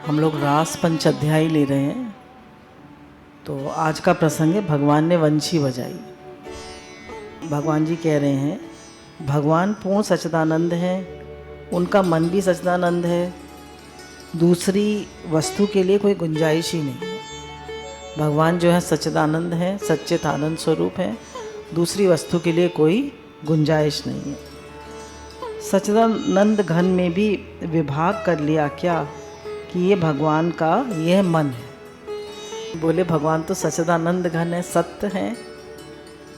हम लोग रास पंचाध्यायी ले रहे हैं। तो आज का प्रसंग है भगवान ने वंशी बजाई। भगवान जी कह रहे हैं भगवान पूर्ण सच्चिदानंद हैं, उनका मन भी सच्चिदानंद है, दूसरी वस्तु के लिए कोई गुंजाइश ही नहीं है। भगवान जो है सच्चिदानंद है, सच्चित आनंद स्वरूप है, दूसरी वस्तु के लिए कोई गुंजाइश नहीं है। सच्चिदानंद घन में भी विभाग कर लिया क्या कि ये भगवान का यह मन है। बोले भगवान तो सच्चिदानंद घन है, सत्य है,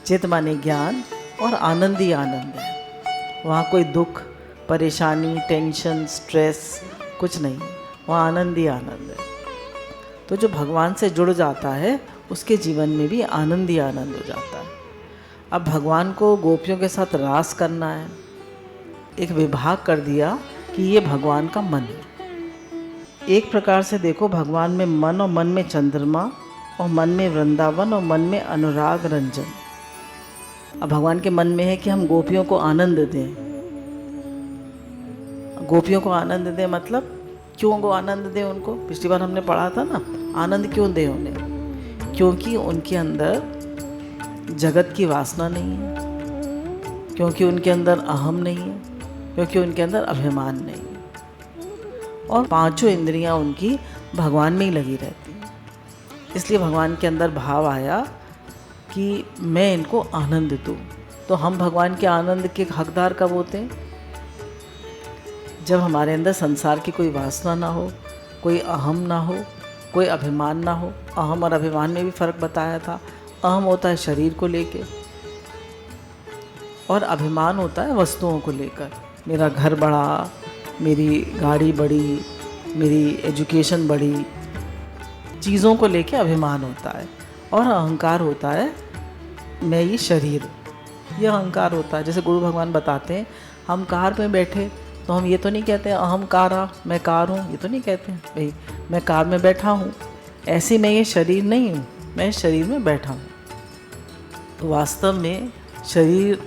चित माने ज्ञान और आनंद ही आनंद है। वहाँ कोई दुख, परेशानी, टेंशन, स्ट्रेस कुछ नहीं है, वहाँ आनंद ही आनंद है। तो जो भगवान से जुड़ जाता है उसके जीवन में भी आनंद ही आनंद हो जाता है। अब भगवान को गोपियों के साथ रास करना है, एक विभाग कर दिया कि ये भगवान का मन है। एक प्रकार से देखो, भगवान में मन और मन में चंद्रमा और मन में वृंदावन और मन में अनुराग रंजन। अब भगवान के मन में है कि हम गोपियों को आनंद दें। गोपियों को आनंद दें मतलब क्यों को आनंद दें उनको? पिछली बार हमने पढ़ा था ना, आनंद क्यों दें उन्हें? क्योंकि उनके अंदर जगत की वासना नहीं है, क्योंकि उनके अंदर अहम नहीं है, क्योंकि उनके अंदर अभिमान नहीं है, और पांचों इंद्रियां उनकी भगवान में ही लगी रहती हैं। इसलिए भगवान के अंदर भाव आया कि मैं इनको आनंद दूँ। तो हम भगवान के आनंद के हकदार कब होते हैं? जब हमारे अंदर संसार की कोई वासना ना हो, कोई अहम ना हो, कोई अभिमान ना हो। अहम और अभिमान में भी फ़र्क बताया था। अहम होता है शरीर को लेके और अभिमान होता है वस्तुओं को लेकर। मेरा घर बड़ा, मेरी गाड़ी बड़ी, मेरी एजुकेशन बड़ी, चीज़ों को लेके अभिमान होता है। और अहंकार होता है मैं ये शरीर, ये अहंकार होता है। जैसे गुरु भगवान बताते हैं, हम कार में बैठे तो हम ये तो नहीं कहते अहम कारा, मैं कार हूँ, ये तो नहीं कहते हैं भाई मैं कार में बैठा हूँ, ऐसे मैं ये शरीर नहीं हूँ, मैं शरीर में बैठा हूँ। तो वास्तव में शरीर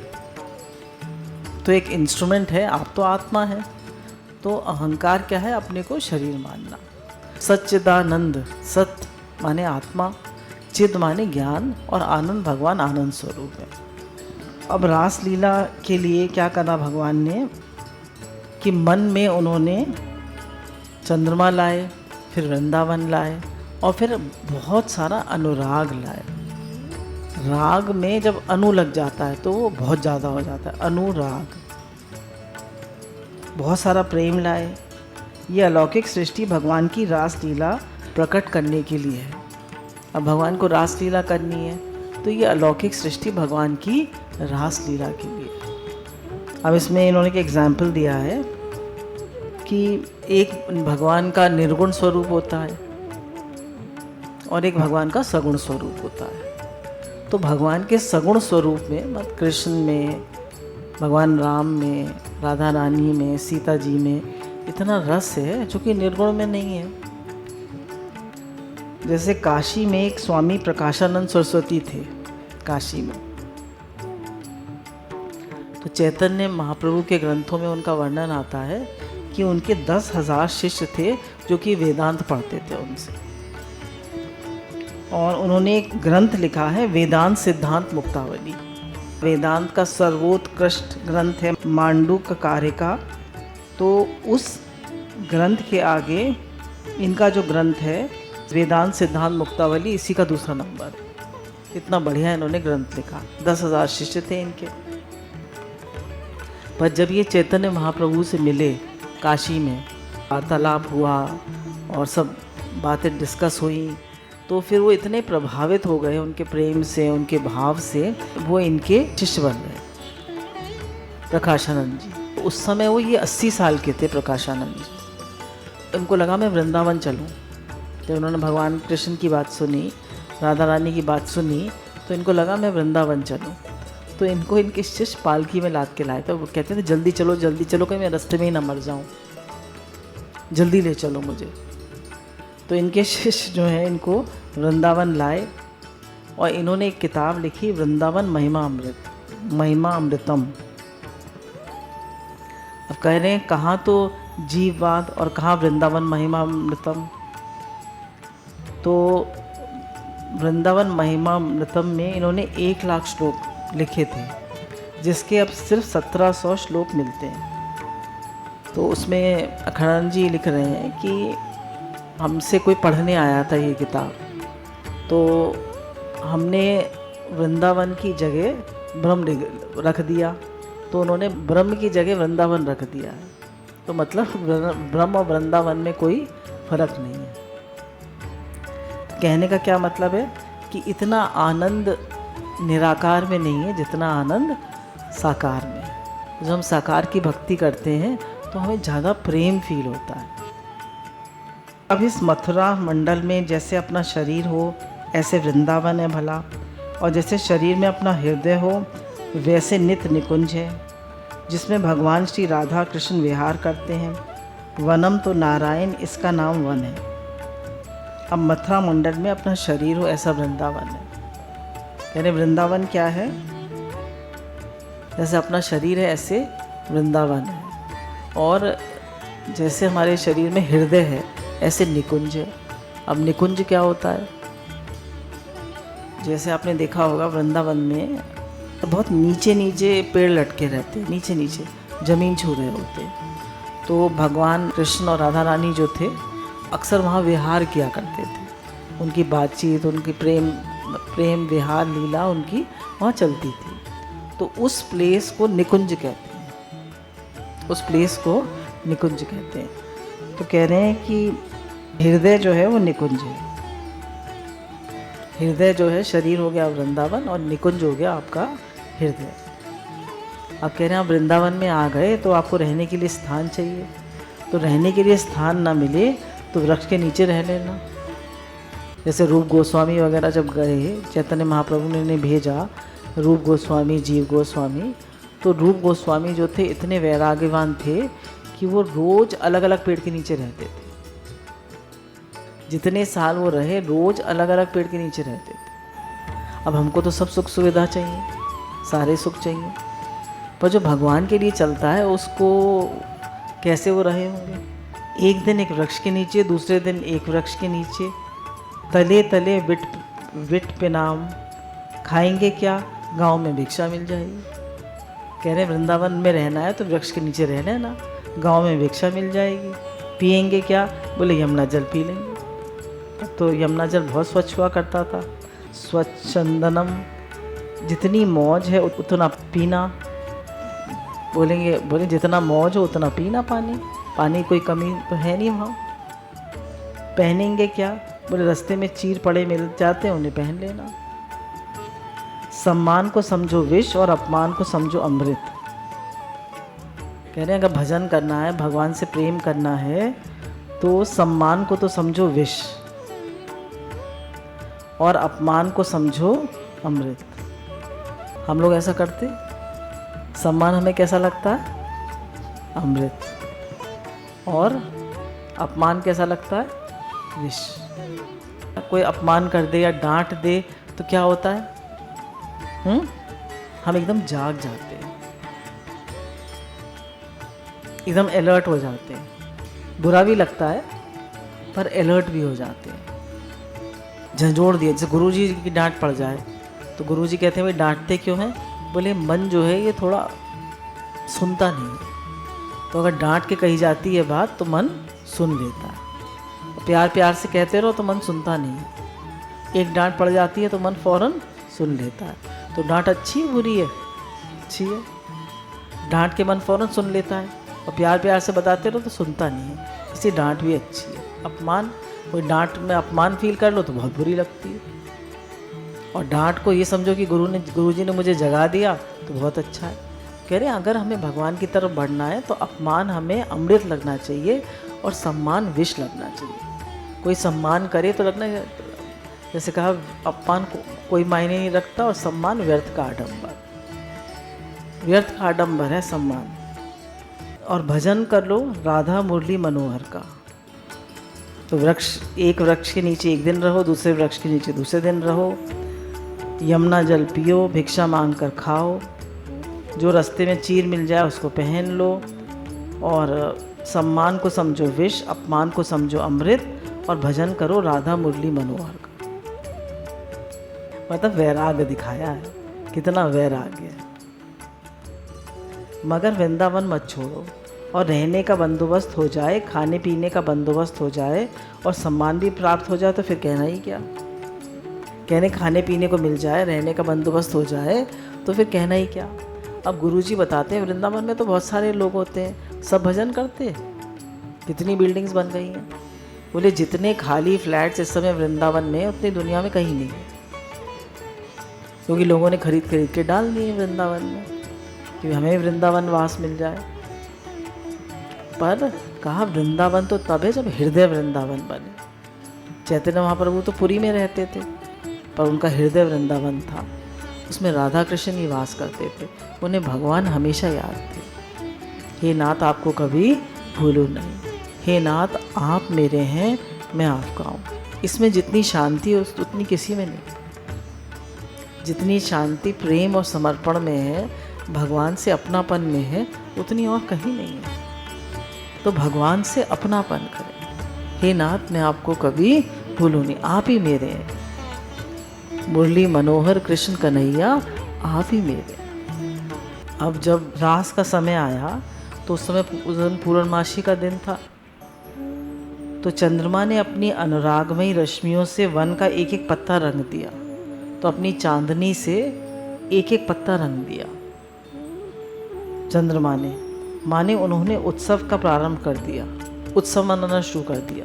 तो एक इंस्ट्रूमेंट है, आप तो आत्मा है। तो अहंकार क्या है? अपने को शरीर मानना। सच्चिदानंद, सत्य माने आत्मा, चिद माने ज्ञान और आनंद भगवान आनंद स्वरूप है। अब रास लीला के लिए क्या करना भगवान ने कि मन में उन्होंने चंद्रमा लाए, फिर वृंदावन लाए और फिर बहुत सारा अनुराग लाए। राग में जब अनु लग जाता है तो वो बहुत ज़्यादा हो जाता है, अनुराग। बहुत सारा प्रेम लाए। ये अलौकिक सृष्टि भगवान की रास लीला प्रकट करने के लिए है। अब भगवान को रास लीला करनी है तो ये अलौकिक सृष्टि भगवान की रास लीला के लिए। अब इसमें इन्होंने एक एग्जाम्पल दिया है कि एक भगवान का निर्गुण स्वरूप होता है और एक भगवान का सगुण स्वरूप होता है। तो भगवान के सगुण स्वरूप में, मतलब कृष्ण में, भगवान राम में, राधा रानी में, सीता जी में इतना रस है जो कि निर्गुण में नहीं है। जैसे काशी में एक स्वामी प्रकाशानंद सरस्वती थे, काशी में। तो चैतन्य महाप्रभु के ग्रंथों में उनका वर्णन आता है कि उनके 10,000 शिष्य थे जो कि वेदांत पढ़ते थे उनसे। और उन्होंने एक ग्रंथ लिखा है वेदांत सिद्धांत मुक्तावली। वेदांत का सर्वोत्कृष्ट ग्रंथ है मांडूक्य कारिका। तो उस ग्रंथ के आगे इनका जो ग्रंथ है वेदांत सिद्धांत मुक्तावली, इसी का दूसरा नंबर। इतना बढ़िया इन्होंने ग्रंथ लिखा। 10,000 शिष्य थे इनके। पर जब ये चैतन्य महाप्रभु से मिले काशी में, वार्तालाप हुआ और सब बातें डिस्कस हुई, तो फिर वो इतने प्रभावित हो गए उनके प्रेम से, उनके भाव से, वो इनके शिष्य बन गए। प्रकाशानंद जी उस समय वो ये 80 साल के थे। प्रकाशानंद जी, उनको लगा मैं वृंदावन चलूँ। जब उन्होंने भगवान कृष्ण की बात सुनी, राधा रानी की बात सुनी, तो इनको लगा मैं वृंदावन चलूँ। तो इनको इनके शिष्य पालकी में लाद के लाए थे। वो कहते थे जल्दी चलो कहीं मैं रास्ते में ही ना मर जाऊँ, जल्दी ले चलो मुझे। तो इनके शिष्य जो हैं इनको वृंदावन लाए और इन्होंने एक किताब लिखी, वृंदावन महिमा अमृतम। अब कह रहे हैं कहाँ तो जीववाद और कहाँ वृंदावन महिमामृतम। तो वृंदावन महिमामृतम में इन्होंने 1,00,000 श्लोक लिखे थे, जिसके अब सिर्फ 1700 श्लोक मिलते हैं। तो उसमें अखंडानंद जी लिख रहे हैं कि हमसे कोई पढ़ने आया था ये किताब, तो हमने वृंदावन की जगह ब्रह्म रख दिया, तो उन्होंने ब्रह्म की जगह वृंदावन रख दिया है। तो मतलब ब्रह्म और वृंदावन में कोई फर्क नहीं है। कहने का क्या मतलब है कि इतना आनंद निराकार में नहीं है जितना आनंद साकार में है। जब हम साकार की भक्ति करते हैं तो हमें ज़्यादा प्रेम फील होता है। अब इस मथुरा मंडल में जैसे अपना शरीर हो ऐसे वृंदावन है भला, और जैसे शरीर में अपना हृदय हो वैसे नित्य निकुंज है, जिसमें भगवान श्री राधा कृष्ण विहार करते हैं। वनम तो नारायण, इसका नाम वन है। अब मथुरा मंडल में अपना शरीर हो ऐसा वृंदावन है। यानी वृंदावन क्या है? जैसे अपना शरीर है ऐसे वृंदावन है, और जैसे हमारे शरीर में हृदय है ऐसे निकुंज है। अब निकुंज क्या होता है? जैसे आपने देखा होगा वृंदावन में तो बहुत नीचे नीचे पेड़ लटके रहते हैं, नीचे नीचे ज़मीन छू रहे होते हैं। तो भगवान कृष्ण और राधा रानी जो थे अक्सर वहाँ विहार किया करते थे। उनकी बातचीत, उनकी प्रेम विहार लीला उनकी वहाँ चलती थी। तो उस प्लेस को निकुंज कहते हैं, उस प्लेस को निकुंज कहते हैं। तो कह रहे हैं कि हृदय जो है वो निकुंज है। हृदय जो है शरीर हो गया वृंदावन और निकुंज हो गया आपका हृदय। आप कह रहे हैं आप वृंदावन में आ गए तो आपको रहने के लिए स्थान चाहिए, तो रहने के लिए स्थान ना मिले तो वृक्ष के नीचे रह लेना। जैसे रूप गोस्वामी वगैरह जब गए, चैतन्य महाप्रभु ने उन्हें भेजा, रूप गोस्वामी, जीव गोस्वामी, तो रूप गोस्वामी जो थे इतने वैराग्यवान थे कि वो रोज़ अलग अलग पेड़ के नीचे रहते थे। जितने साल वो रहे रोज़ अलग अलग पेड़ के नीचे रहते थे। अब हमको तो सब सुख सुविधा चाहिए, सारे सुख चाहिए, पर जो भगवान के लिए चलता है उसको कैसे वो रहे होंगे? एक दिन एक वृक्ष के नीचे, दूसरे दिन एक वृक्ष के नीचे, तले तले विट पे नाम, खाएंगे क्या? गांव में भिक्षा मिल जाएगी। कह रहे वृंदावन में रहना है तो वृक्ष के नीचे रह लेना, गांव में भिक्षा मिल जाएगी। पिएंगे क्या? बोले यमुना जल पी लेंगे। तो यमुना जल बहुत स्वच्छ हुआ करता था, स्वच्छंदनम, जितनी मौज है उतना पीना। बोले जितना मौज हो उतना पीना पानी, पानी कोई कमी तो है नहीं वहाँ। पहनेंगे क्या? बोले रास्ते में चीर पड़े मिल जाते हैं उन्हें पहन लेना। सम्मान को समझो विष और अपमान को समझो अमृत। कह रहे हैं अगर भजन करना है, भगवान से प्रेम करना है तो सम्मान को तो समझो विष और अपमान को समझो अमृत। हम लोग ऐसा करते, सम्मान हमें कैसा लगता है? अमृत। और अपमान कैसा लगता है? विष। कोई अपमान कर दे या डांट दे तो क्या होता है? हम एकदम जाग जाते हैं, एकदम अलर्ट हो जाते हैं। बुरा भी लगता है पर अलर्ट भी हो जाते हैं। झंझोड़ दिए, जैसे गुरुजी की डांट पड़ जाए तो गुरुजी कहते हैं भाई डांटते क्यों हैं? बोले मन जो है ये थोड़ा सुनता नहीं है, तो अगर डांट के कही जाती है बात तो मन सुन लेता है। प्यार प्यार से कहते रहो तो मन सुनता नहीं है। एक डांट पड़ जाती है तो मन फौरन सुन लेता है। तो डांट अच्छी है बुरी है? अच्छी है। डांट के मन फौरन सुन लेता है, और प्यार प्यार से बताते रहो तो सुनता नहीं है, इसलिए डांट भी अच्छी है। अपमान, कोई डांट में अपमान फील कर लो तो बहुत बुरी लगती है, और डांट को ये समझो कि गुरुजी ने मुझे जगा दिया तो बहुत अच्छा है। कह रहे हैं अगर हमें भगवान की तरफ बढ़ना है तो अपमान हमें अमृत लगना चाहिए और सम्मान विष लगना चाहिए। कोई सम्मान करे तो लगना, जैसे कहा अपमान को कोई मायने नहीं रखता, और सम्मान व्यर्थ का आडंबर, व्यर्थ का आडंबर है सम्मान। और भजन कर लो राधा मुरली मनोहर का, तो एक वृक्ष के नीचे एक दिन रहो, दूसरे वृक्ष के नीचे दूसरे दिन रहो, यमुना जल पियो, भिक्षा मांग कर खाओ, जो रास्ते में चीर मिल जाए उसको पहन लो, और सम्मान को समझो विष, अपमान को समझो अमृत, और भजन करो राधा मुरली मनोहर का। मतलब वैराग्य दिखाया है, कितना वैराग्य है। मगर वृंदावन मत छोड़ो, और रहने का बंदोबस्त हो जाए, खाने पीने का बंदोबस्त हो जाए, और सम्मान भी प्राप्त हो जाए, तो फिर कहना ही क्या। कहने खाने पीने को मिल जाए, रहने का बंदोबस्त हो जाए, तो फिर कहना ही क्या। अब गुरुजी बताते हैं वृंदावन में तो बहुत सारे लोग होते हैं, सब भजन करते हैं, कितनी बिल्डिंग्स बन गई हैं। बोले जितने खाली फ्लैट्स इस समय वृंदावन में उतनी दुनिया में कहीं नहीं है, क्योंकि लोगों ने खरीद खरीद के डाल दिए वृंदावन में कि हमें वृंदावन वास मिल जाए। पर कहा वृंदावन तो तब है जब हृदय वृंदावन बने। चैतन्य महाप्रभु तो पुरी में रहते थे, पर उनका हृदय वृंदावन था, उसमें राधा कृष्ण निवास करते थे, उन्हें भगवान हमेशा याद थे। हे नाथ आपको कभी भूलूं नहीं, हे नाथ आप मेरे हैं, मैं आपका हूँ। इसमें जितनी शांति है उतनी किसी में नहीं। जितनी शांति प्रेम और समर्पण में है, भगवान से अपनापन में है, उतनी और कहीं नहीं है। तो भगवान से अपनापन करें। हे नाथ मैं आपको कभी भूलूं नहीं, आप ही मेरे हैं। मुरली मनोहर कृष्ण कन्हैया आप ही मेरे। अब जब रास का समय आया तो उस समय उस दिन पूर्णमासी का दिन था, तो चंद्रमा ने अपनी अनुरागमयी रश्मियों से वन का एक एक पत्ता रंग दिया, तो अपनी चांदनी से एक एक पत्ता रंग दिया चंद्रमा ने। माने उन्होंने उत्सव का प्रारंभ कर दिया, उत्सव मनाना शुरू कर दिया।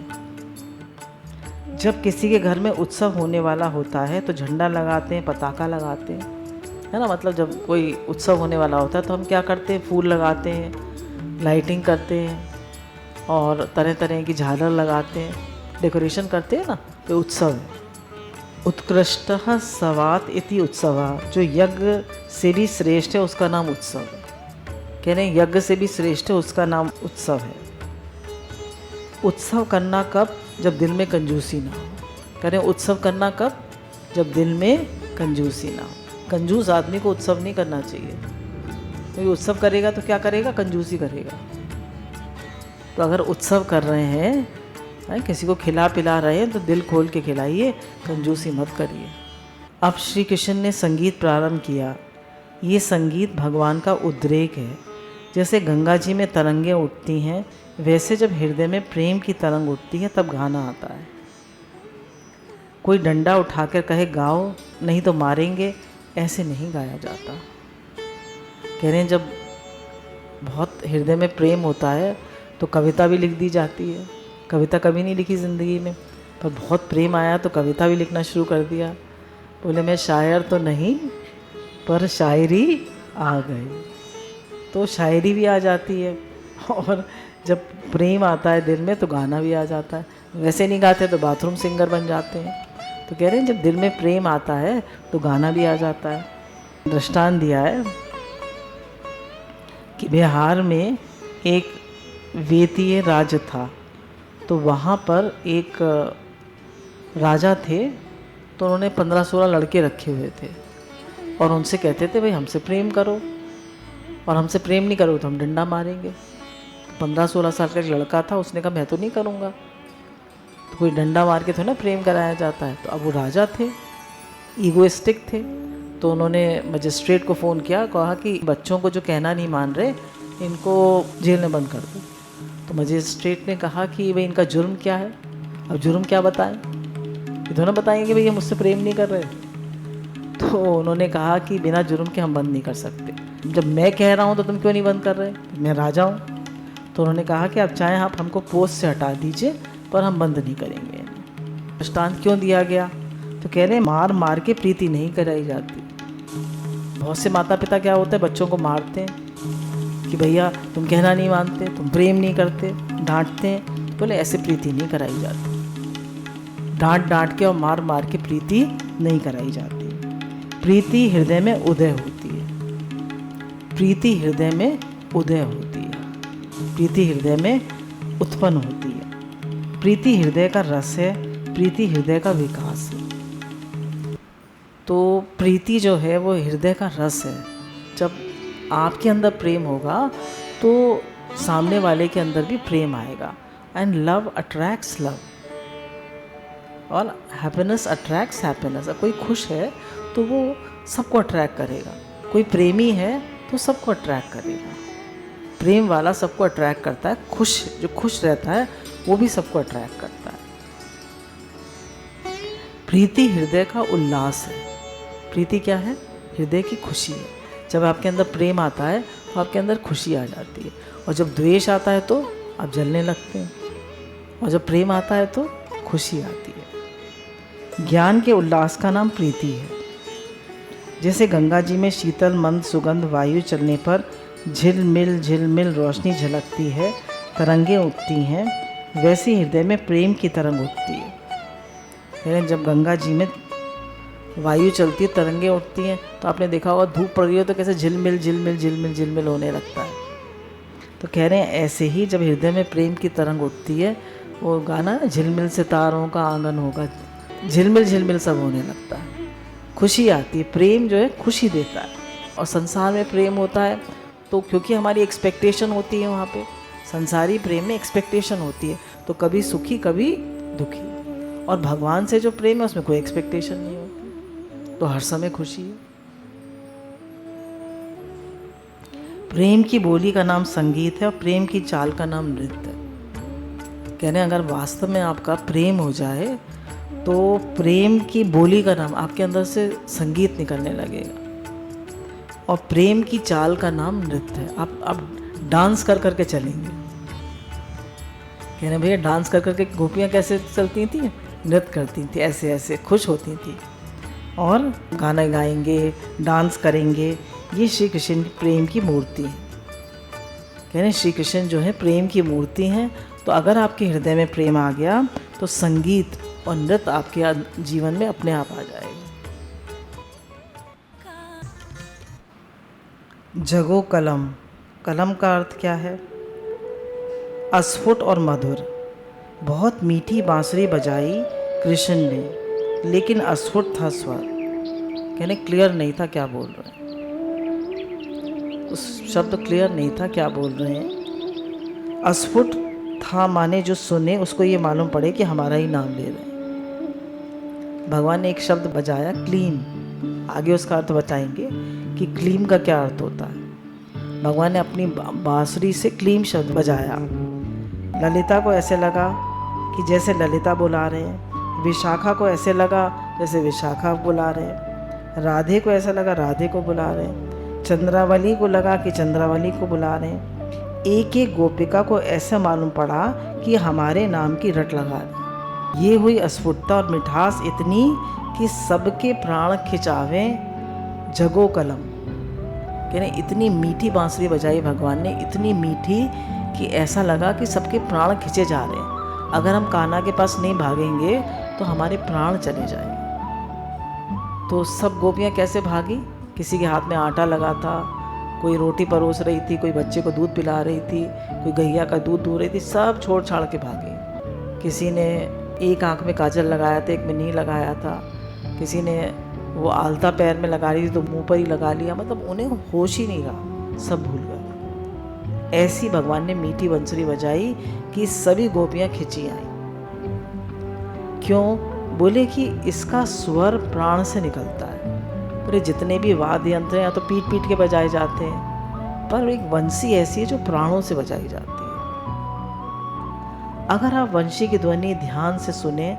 जब किसी के घर में उत्सव होने वाला होता है तो झंडा लगाते हैं, पताका लगाते हैं, है ना। मतलब जब कोई उत्सव होने वाला होता है तो हम क्या करते हैं, फूल लगाते हैं, लाइटिंग करते हैं, और तरह तरह की झालर लगाते हैं, डेकोरेशन करते हैं ना। तो उत्सव है। उत्कृष्टः सवात इति उत्सव, जो यज्ञ से भी श्रेष्ठ है उसका नाम उत्सव है। कह रहे हैं यज्ञ से भी श्रेष्ठ है उसका नाम उत्सव है। उत्सव करना कब, जब दिल में कंजूसी ना हो। कह रहे हैं उत्सव करना कब, जब दिल में कंजूसी ना हो। कंजूस आदमी को उत्सव नहीं करना चाहिए, क्योंकि उत्सव करेगा तो क्या करेगा, कंजूसी करेगा। तो अगर उत्सव कर रहे हैं, किसी को खिला पिला रहे हैं, तो दिल खोल के खिलाइए, कंजूसी मत करिए। अब श्री कृष्ण ने संगीत प्रारंभ किया। ये संगीत भगवान का उद्रेक है। जैसे गंगा जी में तरंगें उठती हैं, वैसे जब हृदय में प्रेम की तरंग उठती है तब गाना आता है। कोई डंडा उठाकर कहे गाओ नहीं तो मारेंगे, ऐसे नहीं गाया जाता। कह रहे हैं जब बहुत हृदय में प्रेम होता है तो कविता भी लिख दी जाती है। कविता कभी नहीं लिखी ज़िंदगी में, पर बहुत प्रेम आया तो कविता भी लिखना शुरू कर दिया। बोले मैं शायर तो नहीं, पर शायरी आ गई, तो शायरी भी आ जाती है। और जब प्रेम आता है दिल में तो गाना भी आ जाता है। वैसे नहीं गाते तो बाथरूम सिंगर बन जाते हैं। तो कह रहे हैं जब दिल में प्रेम आता है तो गाना भी आ जाता है। दृष्टांत दिया है कि बिहार में एक वेतीय राज्य था, तो वहाँ पर एक राजा थे, तो उन्होंने 15-16 लड़के रखे हुए थे, और उनसे कहते थे भाई हमसे प्रेम करो, और हमसे प्रेम नहीं करो तो हम डंडा मारेंगे। 15-16 साल का एक लड़का था, उसने कहा मैं तो नहीं करूँगा। तो कोई डंडा मार के थोड़ा ना प्रेम कराया जाता है। तो अब वो राजा थे, ईगोइस्टिक थे, तो उन्होंने मजिस्ट्रेट को फ़ोन किया, कहा कि बच्चों को जो कहना नहीं मान रहे इनको जेल में बंद कर दो। तो मजिस्ट्रेट ने कहा कि भाई इनका जुर्म क्या है। अब जुर्म क्या बताएं, ये दोनों बताएंगे भाई ये मुझसे प्रेम नहीं कर रहे। तो उन्होंने कहा कि बिना जुर्म के हम बंद नहीं कर सकते। जब मैं कह रहा हूँ तो तुम क्यों नहीं बंद कर रहे, मैं राजा हूँ। तो उन्होंने कहा कि आप चाहें आप हमको पोस्ट से हटा दीजिए, पर हम बंद नहीं करेंगे। दृष्टांत क्यों दिया गया, तो कह रहे हैं मार मार के प्रीति नहीं कराई जाती। बहुत से माता पिता क्या होते हैं, बच्चों को मारते हैं कि भैया तुम कहना नहीं मानते, तुम प्रेम नहीं करते, डांटते हैं। बोले ऐसे प्रीति नहीं कराई जाती। डांट डांट के और मार मार के प्रीति नहीं कराई जाती। प्रीति हृदय में उदय होती है। प्रीति हृदय में उदय होती है। प्रीति हृदय में उत्पन्न होती है। प्रीति हृदय का रस है, प्रीति हृदय का विकास है। तो प्रीति जो है वो हृदय का रस है। जब आपके अंदर प्रेम होगा तो सामने वाले के अंदर भी प्रेम आएगा। एंड लव अट्रैक्ट्स लव, और हैप्पीनेस अट्रैक्ट्स हैप्पीनेस। कोई खुश है तो वो सबको अट्रैक्ट करेगा, कोई प्रेमी है तो सबको अट्रैक्ट करेगा। प्रेम वाला सबको अट्रैक्ट करता है, जो खुश रहता है वो भी सबको अट्रैक्ट करता है। प्रीति हृदय का उल्लास है। प्रीति क्या है? हृदय की खुशी है। जब आपके अंदर प्रेम आता है तो आपके अंदर खुशी आ जाती है, और जब द्वेष आता है तो आप जलने लगते हैं, और जब प्रेम आता है तो खुशी आती है। ज्ञान के उल्लास का नाम प्रीति है। जैसे गंगा जी में शीतल मंद सुगंध वायु चलने पर झिलमिल रोशनी झलकती है, तरंगें उठती हैं, वैसे हृदय में प्रेम की तरंग उठती है। यानी जब गंगा जी में वायु चलती है, तरंगें उठती हैं, तो आपने देखा होगा धूप पड़ रही हो तो कैसे झिलमिल होने लगता है। तो कह रहे हैं ऐसे ही जब हृदय में प्रेम की तरंग उठती है, वो गाना झिलमिल सितारों का आंगन होगा, झिलमिल सब होने लगता है, खुशी आती है। प्रेम जो है खुशी देता है, और संसार में प्रेम होता है तो क्योंकि हमारी एक्सपेक्टेशन होती है, वहाँ पे संसारी प्रेम में एक्सपेक्टेशन होती है, तो कभी सुखी कभी दुखी। और भगवान से जो प्रेम है उसमें कोई एक्सपेक्टेशन नहीं होती, तो हर समय खुशी है। प्रेम की बोली का नाम संगीत है, और प्रेम की चाल का नाम नृत्य है। कहने अगर वास्तव में आपका प्रेम हो जाए तो प्रेम की बोली का नाम, आपके अंदर से संगीत निकलने लगेगा, और प्रेम की चाल का नाम नृत्य है। आप डांस कर करके चलेंगे। कह रहे भैया डांस कर करके गोपियाँ कैसे चलती थी? नृत्य करती थी, ऐसे ऐसे खुश होती थी, और गाना गाएंगे, डांस करेंगे। ये श्री कृष्ण प्रेम की मूर्ति है। कह रहे श्री कृष्ण जो है प्रेम की मूर्ति हैं। तो अगर आपके हृदय में प्रेम आ गया तो संगीत और नृत्य आपके जीवन में अपने आप आ जाएगा। जगो कलम, कलम का अर्थ क्या है? अस्फुट और मधुर। बहुत मीठी बांसुरी बजाई कृष्ण ने, लेकिन अस्फुट था स्वर। कहने क्लियर नहीं था क्या बोल रहे हैं, उस शब्द क्लियर नहीं था क्या बोल रहे हैं। अस्फुट था माने जो सुने उसको ये मालूम पड़े कि हमारा ही नाम ले रहे हैं। भगवान ने एक शब्द बजाया क्लीन, आगे उसका अर्थ बताएंगे कि क्लीम का क्या अर्थ होता है। भगवान ने अपनी बांसुरी से क्लीम शब्द बजाया। ललिता को ऐसे लगा कि जैसे ललिता बुला रहे हैं, विशाखा को ऐसे लगा जैसे विशाखा बुला रहे हैं, राधे को ऐसा लगा राधे को बुला रहे हैं, चंद्रावली को लगा कि चंद्रावली को बुला रहे हैं। एक एक गोपिका को ऐसा मालूम पड़ा कि हमारे नाम की रट लगा रहे। ये हुई अस्फुटता और मिठास इतनी कि सबके प्राण खिंचावें जगो कलम। कहने इतनी मीठी बांसुरी बजाई भगवान ने, इतनी मीठी कि ऐसा लगा कि सबके प्राण खिंचे जा रहे हैं। अगर हम कान्हा के पास नहीं भागेंगे तो हमारे प्राण चले जाएंगे। तो सब गोपियाँ कैसे भागी? किसी के हाथ में आटा लगा था, कोई रोटी परोस रही थी, कोई बच्चे को दूध पिला रही थी, कोई गैया का दूध दूह रही थी, सब छोड़ छाड़ के भागे। किसी ने एक आँख में काजल लगाया था, एक में नहीं लगाया था, किसी ने वो आलता पैर में लगा रही थी तो मुंह पर ही लगा लिया। मतलब उन्हें होश ही नहीं रहा, सब भूल गए। ऐसी भगवान ने मीठी बंसुरी बजाई कि सभी गोपियाँ खिंची आईं। क्यों? बोले कि इसका स्वर प्राण से निकलता है। पूरे जितने भी वाद्य यंत्र हैं या तो पीट पीट के बजाए जाते हैं, पर एक वंशी ऐसी है जो प्राणों से बजाई जाती है। अगर आप वंशी की ध्वनि ध्यान से सुने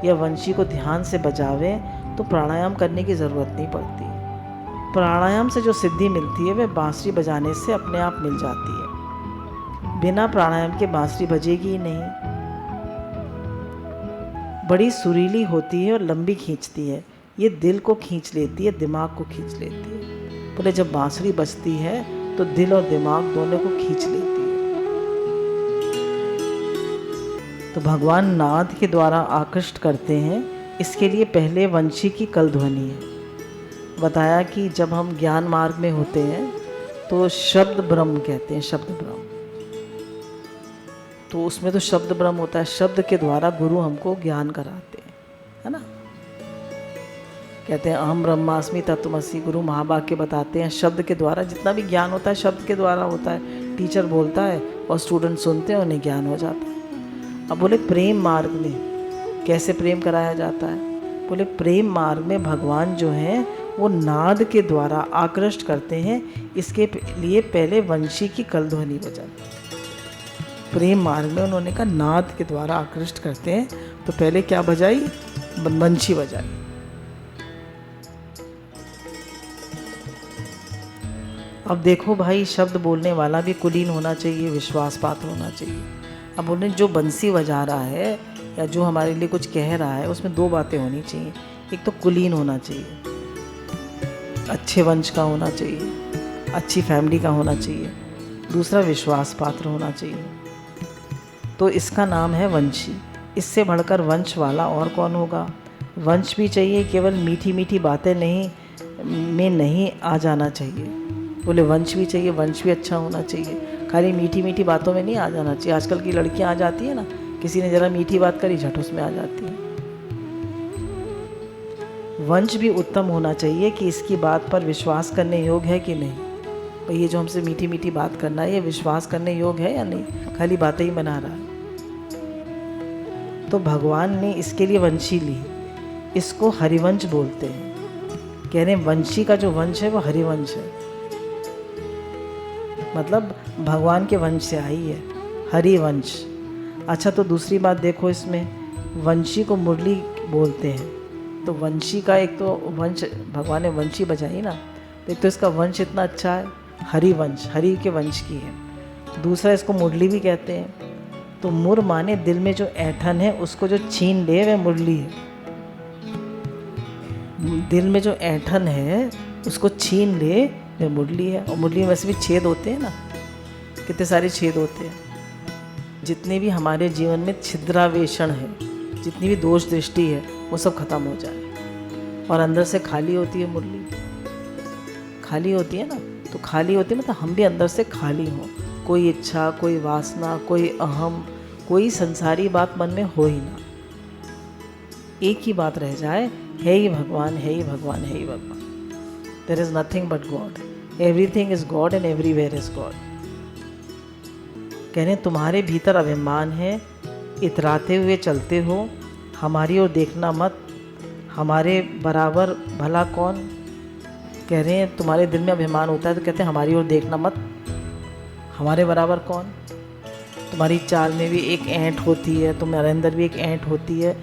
या वंशी को ध्यान से बजावें तो प्राणायाम करने की ज़रूरत नहीं पड़ती। प्राणायाम से जो सिद्धि मिलती है वह बांसुरी बजाने से अपने आप मिल जाती है। बिना प्राणायाम के बांसुरी बजेगी ही नहीं। बड़ी सुरीली होती है और लंबी खींचती है। ये दिल को खींच लेती है, दिमाग को खींच लेती है। बोले जब बांसुरी बजती है तो दिल और दिमाग दोनों को खींच लेती है। तो भगवान नाद के द्वारा आकृष्ट करते हैं। इसके लिए पहले वंशी की कल ध्वनि है। बताया कि जब हम ज्ञान मार्ग में होते हैं तो शब्द ब्रह्म कहते हैं, शब्द ब्रह्म। तो उसमें तो शब्द ब्रह्म होता है। शब्द के द्वारा गुरु हमको ज्ञान कराते हैं, है ना। कहते हैं अहम ब्रह्मास्मि तत्त्वमसि, गुरु महावाक्य बताते हैं। शब्द के द्वारा जितना भी ज्ञान होता है शब्द के द्वारा होता है। टीचर बोलता है और स्टूडेंट सुनते हैं, उन्हें ज्ञान हो जाता है। अब बोले प्रेम मार्ग में कैसे प्रेम कराया जाता है? बोले प्रेम मार्ग में भगवान जो हैं वो नाद के द्वारा आकृष्ट करते हैं, इसके लिए पहले वंशी की कलध्वनि बजाई। प्रेम मार्ग में उन्होंने कहा नाद के द्वारा आकृष्ट करते हैं, तो पहले क्या बजाई? वंशी बजाई। अब देखो भाई, शब्द बोलने वाला भी कुलीन होना चाहिए, विश्वास पात्र होना चाहिए। अब बोले जो बंसी बजा रहा है या जो हमारे लिए कुछ कह रहा है, उसमें दो बातें होनी चाहिए। एक तो कुलीन होना चाहिए, अच्छे वंश का होना चाहिए, अच्छी फैमिली का होना चाहिए। दूसरा विश्वास पात्र होना चाहिए। तो इसका नाम है वंशी। इससे बढ़कर वंश वाला और कौन होगा? वंश भी चाहिए, केवल मीठी मीठी बातें नहीं आ जाना चाहिए। बोले वंश भी चाहिए, वंश भी अच्छा होना चाहिए, खाली मीठी मीठी बातों में नहीं आ जाना चाहिए। आजकल की लड़कियां आ जाती है ना, किसी ने ज़रा मीठी बात करी, झट उसमें आ जाती है। वंश भी उत्तम होना चाहिए कि इसकी बात पर विश्वास करने योग्य है कि नहीं। भाई ये जो हमसे मीठी मीठी बात करना है, ये विश्वास करने योग्य है या नहीं, खाली बातें ही बना रहा है। तो भगवान ने इसके लिए वंशी ली, इसको हरिवंश बोलते हैं। कह रहे हैं वंशी का जो वंश है वो हरिवंश है, मतलब भगवान के वंश से आई है, हरिवंश। अच्छा, तो दूसरी बात देखो, इसमें वंशी को मुरली बोलते हैं। तो वंशी का एक तो वंश, भगवान ने वंशी बजाई ना, तो एक तो इसका वंश इतना अच्छा है, हरिवंश, हरि के वंश की है। दूसरा इसको मुरली भी कहते हैं। तो मुर माने दिल में जो ऐठन है उसको जो छीन ले वह मुरली है। दिल में जो ऐठन है उसको छीन ले वह मुरली है। और मुरली में वैसे भी छेद होते हैं ना, कितने सारे छेद होते हैं। जितने भी हमारे जीवन में छिद्रावेषण है, जितनी भी दोष दृष्टि है, वो सब खत्म हो जाए। और अंदर से खाली होती है मुरली, खाली होती है ना, तो खाली होती है मतलब हम भी अंदर से खाली हों। कोई इच्छा, कोई वासना, कोई अहम, कोई संसारी बात मन में हो ही ना। एक ही बात रह जाए, है ही भगवान, है ही भगवान, है ही भगवान। There is nothing but God, everything is God and everywhere is God. कहने तुम्हारे भीतर अभिमान है, इतराते हुए चलते हो, हमारी ओर देखना मत, हमारे बराबर भला कौन। कह रहे हैं तुम्हारे दिल में अभिमान होता है तो कहते हैं हमारी ओर देखना मत, हमारे बराबर कौन। तुम्हारी चाल में भी एक ऐंठ होती है, तुम्हारे अंदर भी एक ऐंठ होती है।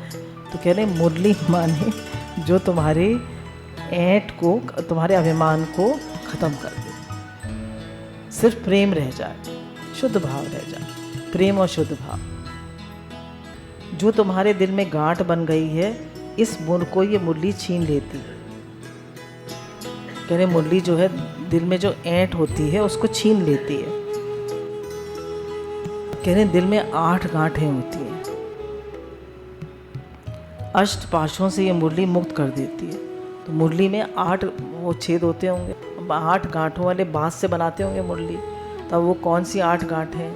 तो कह रहे हैं मुरली माने जो तुम्हारी ऐंठ को, तुम्हारे अभिमान को ख़त्म कर दे, सिर्फ प्रेम रह जाए, शुद्ध भाव रह जाए, प्रेम और शुद्ध भाव। जो तुम्हारे दिल में गांठ बन गई है, इस मुर को ये मुरली छीन लेती है। कह रहे मुरली जो है दिल में जो ऐंठ होती है उसको छीन लेती है। कह रहे दिल में 8 गांठें होती हैं, अष्ट पाशों से ये मुरली मुक्त कर देती है। तो मुरली में 8 वो छेद होते होंगे, 8 गांठों वाले बांस से बनाते होंगे मुरली। तब वो कौन सी 8 गांठें?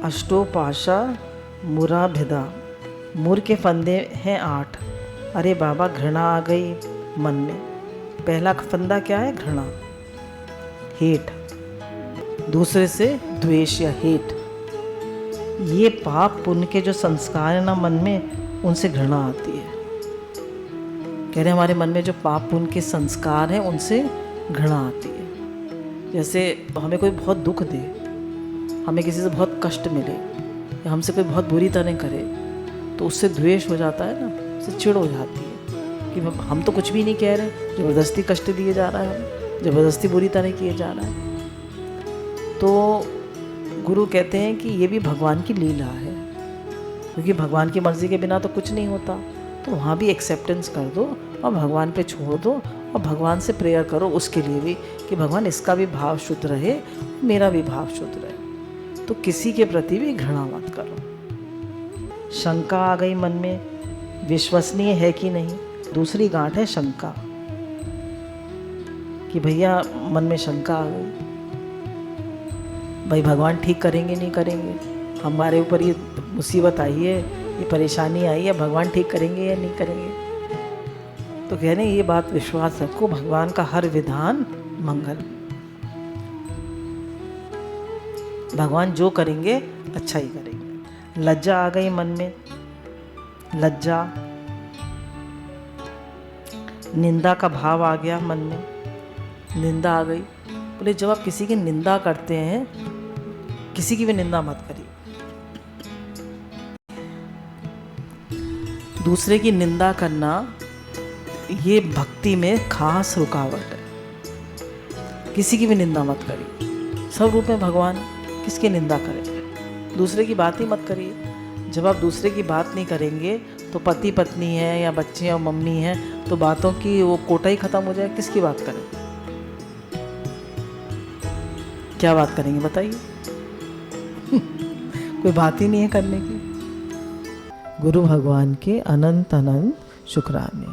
अष्टो पाशा मुरा भिदा, मुर के फंदे हैं 8। अरे बाबा घृणा आ गई मन में। पहला फंदा क्या है? घृणा, हेट, दूसरे से द्वेष या हेट। ये पाप पुण्य के जो संस्कार है ना मन में, उनसे घृणा आती है। कह रहे हमारे मन में जो पाप पुण्य के संस्कार हैं उनसे घृणा आती है। जैसे हमें कोई बहुत दुख दे, हमें किसी से बहुत कष्ट मिले, या हमसे कोई बहुत बुरी तरह करे, तो उससे द्वेष हो जाता है ना, उससे चिढ़ हो जाती है कि हम तो कुछ भी नहीं कह रहे, ज़बरदस्ती कष्ट दिए जा रहा है, हमें ज़बरदस्ती बुरी तरह किए जा रहा है। तो गुरु कहते हैं कि ये भी भगवान की लीला है, क्योंकि भगवान की मर्ज़ी के बिना तो कुछ नहीं होता। तो वहाँ भी एक्सेप्टेंस कर दो और भगवान पे छोड़ दो, और भगवान से प्रेयर करो उसके लिए भी कि भगवान इसका भी भाव शुद्ध रहे, मेरा भी भाव शुद्ध रहे। तो किसी के प्रति भी घृणा मत करो। शंका आ गई मन में, विश्वसनीय है कि नहीं। दूसरी गांठ है शंका, कि भैया मन में शंका आ गई, भाई भगवान ठीक करेंगे नहीं करेंगे, हमारे ऊपर ये मुसीबत आई है, ये परेशानी आई है, भगवान ठीक करेंगे या नहीं करेंगे। तो कह रहे हैं ये बात विश्वास रखो, भगवान का हर विधान मंगल। भगवान जो करेंगे अच्छा ही करेंगे। लज्जा आ गई मन में, लज्जा, निंदा का भाव आ गया मन में, निंदा आ गई। बोले जब आप किसी की निंदा करते हैं, किसी की भी निंदा मत करिए। दूसरे की निंदा करना ये भक्ति में खास रुकावट है। किसी की भी निंदा मत करिए। सब रूप में भगवान, किसकी निंदा करें? दूसरे की बात ही मत करिए। जब आप दूसरे की बात नहीं करेंगे तो पति पत्नी है या बच्चे और मम्मी हैं तो बातों की वो कोटा ही खत्म हो जाए। किसकी बात करें? क्या बात करेंगे बताइए? कोई बात ही नहीं है करने की। गुरु भगवान के अनंत अनंत शुक्राने।